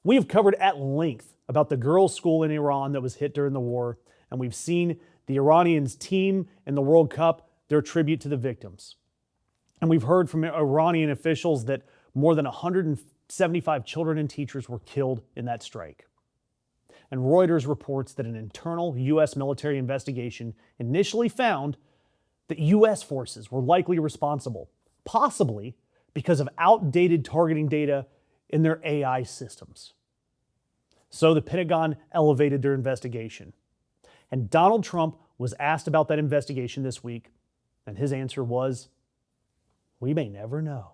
We have covered at length about the girls' school in Iran that was hit during the war, and we've seen the Iranians' team in the World Cup, their tribute to the victims. And we've heard from Iranian officials that more than 175 children and teachers were killed in that strike. And Reuters reports that an internal U.S. military investigation initially found that U.S. forces were likely responsible, possibly because of outdated targeting data in their AI systems. So the Pentagon elevated their investigation. And Donald Trump was asked about that investigation this week, and his answer was, "We may never know."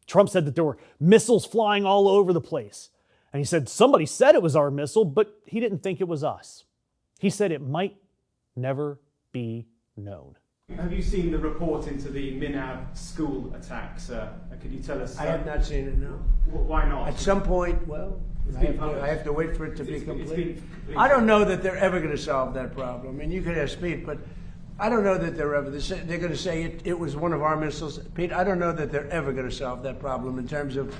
Trump said that there were missiles flying all over the place. And he said, somebody said it was our missile, but he didn't think it was us. He said it might never be known. Have you seen the report into the Minab school attacks? Could you tell us? I have not seen it, no. Why not? At some point, well, I have to wait for it to be complete. I don't know that they're ever going to solve that problem. I mean, you could ask Pete, but I don't know that they're going to say it was one of our missiles. Pete, I don't know that they're ever going to solve that problem in terms of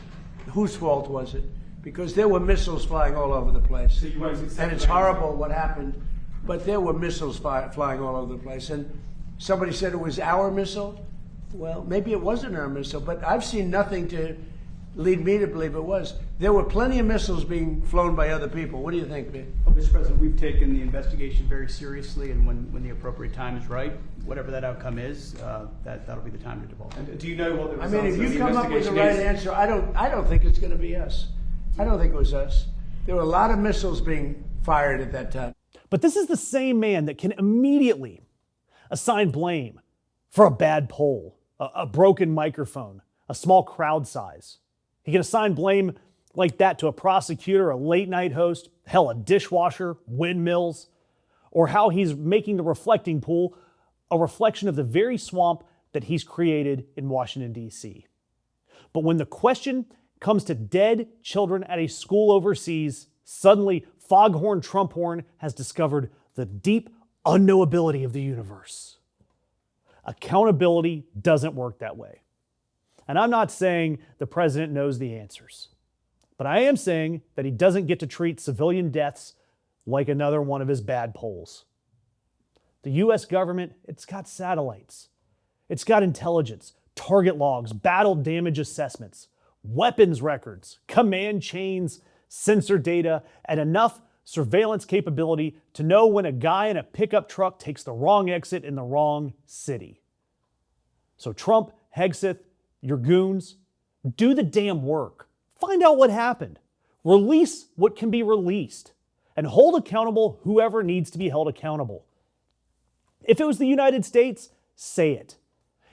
whose fault was it, because there were missiles flying all over the place. So you won't accept and it's horrible what happened, but there were missiles flying all over the place. And somebody said it was our missile. Well, maybe it wasn't our missile, but I've seen nothing to lead me to believe it was. There were plenty of missiles being flown by other people. What do you think, Pete? Well, Mr. President, we've taken the investigation very seriously, and when the appropriate time is right, whatever that outcome is, that'll be the time to divulge. And do you know what the I results mean, if of the you come up with the investigation right is? answer, I don't think it's going to be us. I don't think it was us. There were a lot of missiles being fired at that time. But this is the same man that can immediately assign blame for a bad poll, a broken microphone, a small crowd size. He can assign blame like that to a prosecutor, a late night host, hell, a dishwasher, windmills, or how he's making the reflecting pool a reflection of the very swamp that he's created in Washington, D.C. But when the question comes to dead children at a school overseas, suddenly Foghorn Trumphorn has discovered the deep unknowability of the universe. Accountability doesn't work that way. And I'm not saying the president knows the answers, but I am saying that he doesn't get to treat civilian deaths like another one of his bad polls. The U.S. government, it's got satellites. It's got intelligence, target logs, battle damage assessments, weapons records, command chains, sensor data, and enough surveillance capability to know when a guy in a pickup truck takes the wrong exit in the wrong city. So Trump, Hegseth, your goons, do the damn work. Find out what happened. Release what can be released. And hold accountable whoever needs to be held accountable. If it was the United States, say it.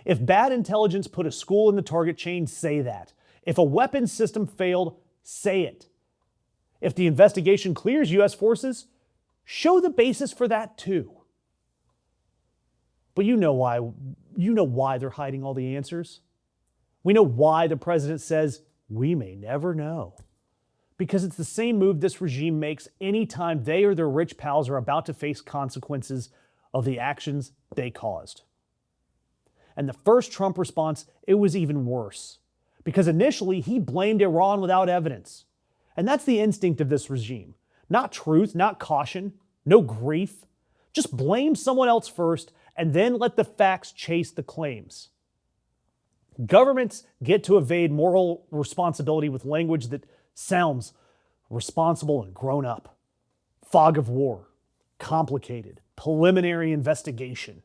If bad intelligence put a school in the target chain, say that. If a weapons system failed, say it. If the investigation clears U.S. forces, show the basis for that too. But you know why they're hiding all the answers. We know why the president says, we may never know. Because it's the same move this regime makes anytime they or their rich pals are about to face consequences of the actions they caused. And the first Trump response, it was even worse. Because initially, he blamed Iran without evidence. And that's the instinct of this regime. Not truth, not caution, no grief. Just blame someone else first, and then let the facts chase the claims. Governments get to evade moral responsibility with language that sounds responsible and grown up. Fog of war, complicated, preliminary investigation.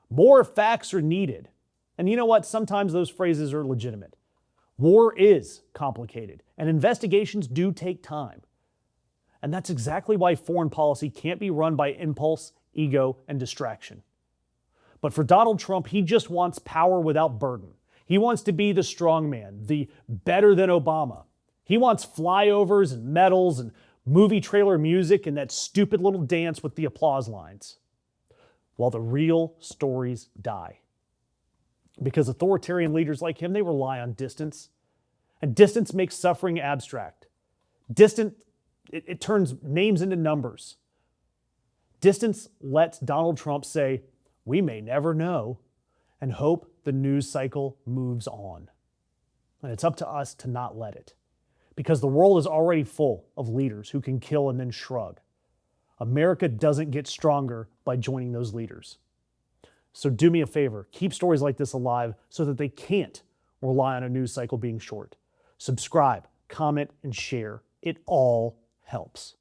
More facts are needed. And you know what? Sometimes those phrases are legitimate. War is complicated, and investigations do take time. And that's exactly why foreign policy can't be run by impulse, ego, and distraction. But for Donald Trump, he just wants power without burden. He wants to be the strong man, the better than Obama. He wants flyovers and medals and movie trailer music and that stupid little dance with the applause lines. While the real stories die. Because authoritarian leaders like him, they rely on distance. And distance makes suffering abstract. It turns names into numbers. Distance lets Donald Trump say, we may never know, and hope the news cycle moves on. And it's up to us to not let it. because the world is already full of leaders who can kill and then shrug. America doesn't get stronger by joining those leaders. So do me a favor, keep stories like this alive so that they can't rely on a news cycle being short. Subscribe, comment, and share. It all helps.